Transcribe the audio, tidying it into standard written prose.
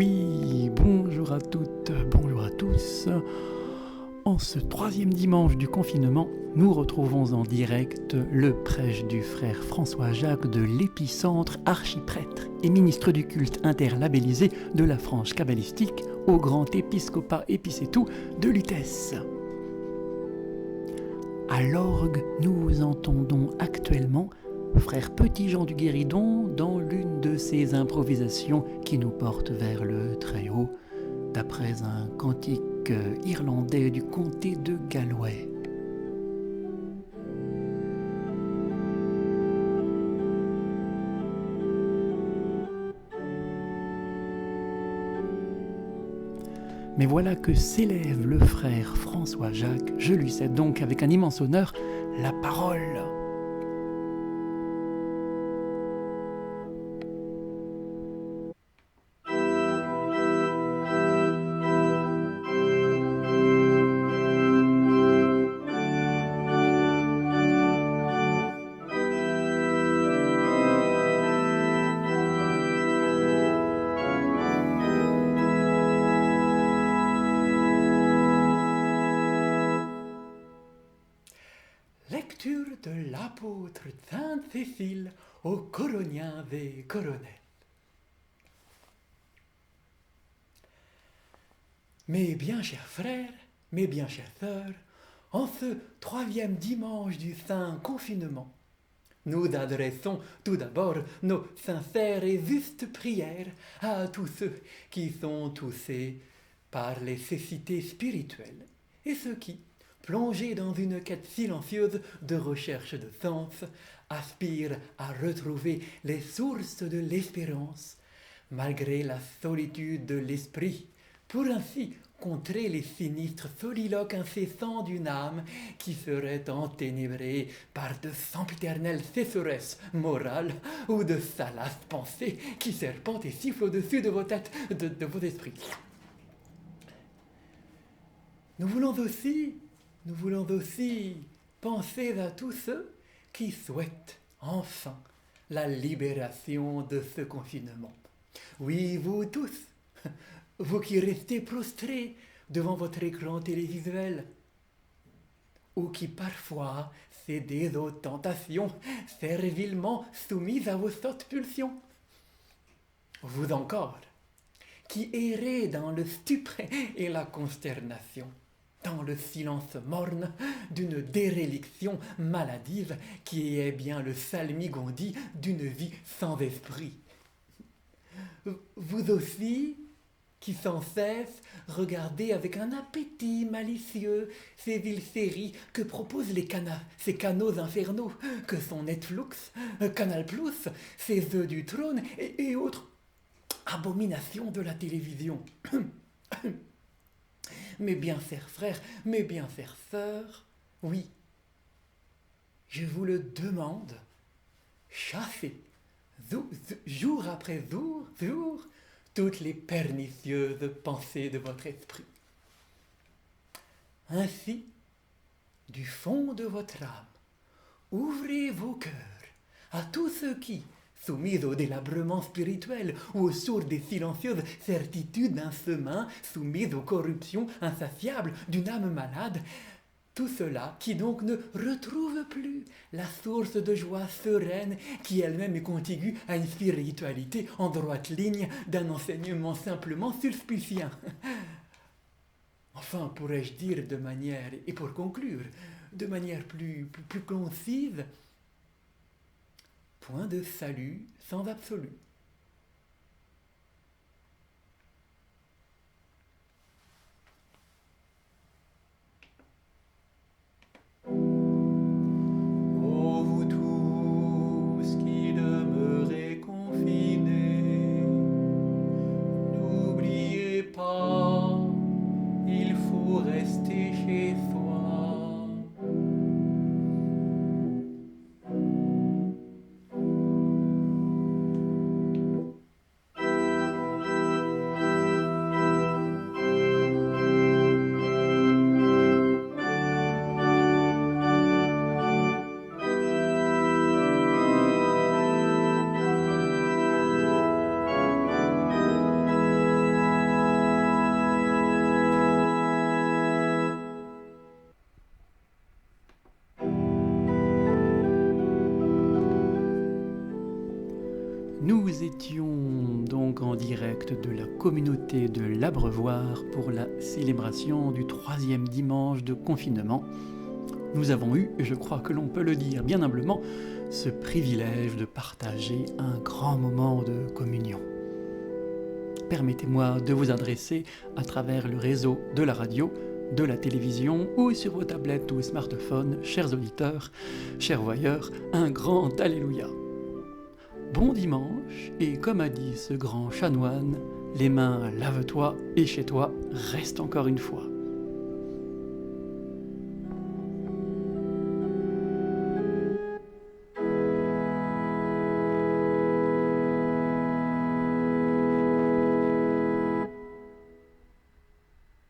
Oui, bonjour à toutes, bonjour à tous. En ce troisième dimanche du confinement, nous retrouvons en direct le prêche du frère François-Jacques de l'Épicentre, archiprêtre et ministre du culte interlabellisé de la frange kabbalistique au grand épiscopat Épicétou de Lutèce. À l'orgue, nous entendons actuellement frère Petit Jean du Guéridon dans l'une de ses improvisations qui nous porte vers le Très-Haut, d'après un cantique irlandais du comté de Galway. Mais voilà que s'élève le frère François-Jacques. Je lui cède donc avec un immense honneur la parole. Lecture de l'apôtre Sainte Cécile aux Coroniens et Coronettes. Mes bien chers frères, mes bien chères sœurs, en ce troisième dimanche du saint confinement, nous adressons tout d'abord nos sincères et justes prières à tous ceux qui sont touchés par les cécités spirituelles et ceux qui, plongés dans une quête silencieuse de recherche de sens, aspirent à retrouver les sources de l'espérance, malgré la solitude de l'esprit, pour ainsi contrer les sinistres soliloques incessants d'une âme qui serait enténébrée par de sempiternelles sécheresses morales ou de salaces pensées qui serpentent et sifflent au-dessus de vos têtes, de vos esprits. Nous voulons aussi penser à tous ceux qui souhaitent enfin la libération de ce confinement. Oui, vous tous, vous qui restez prostrés devant votre écran télévisuel, ou qui parfois cédez aux tentations, servilement soumises à vos sottes pulsions. Vous encore, qui errez dans le stupre et la consternation, dans le silence morne d'une déréliction maladive qui est bien le salmigondis d'une vie sans esprit. Vous aussi, qui sans cesse regardez avec un appétit malicieux ces villes séries que proposent ces canaux infernaux que sont Netflix, Canal+, ces œufs du trône et autres abominations de la télévision. Mes bien chers frères, mes bien chères sœurs, oui, je vous le demande, chassez, jour après jour, toutes les pernicieuses pensées de votre esprit. Ainsi, du fond de votre âme, ouvrez vos cœurs à tous ceux qui, soumis au délabrement spirituel ou aux sourdes et silencieuses certitudes d'un semin, soumis aux corruptions insatiables d'une âme malade, tout cela qui donc ne retrouve plus la source de joie sereine qui elle-même est contigue à une spiritualité en droite ligne d'un enseignement simplement sulpicien. Enfin, pourrais-je dire de manière, et pour conclure, de manière plus concise, point de salut sans absolu. Ô vous tous qui demeurez confinés, n'oubliez pas, il faut rester chez soi. Nous étions donc en direct de la communauté de l'Abreuvoir pour la célébration du 3e dimanche de confinement. Nous avons eu, et je crois que l'on peut le dire bien humblement, ce privilège de partager un grand moment de communion. Permettez-moi de vous adresser à travers le réseau de la radio, de la télévision ou sur vos tablettes ou smartphones, chers auditeurs, chers voyeurs, un grand Alléluia. Bon dimanche, et comme a dit ce grand chanoine, les mains lave-toi et chez toi reste encore une fois.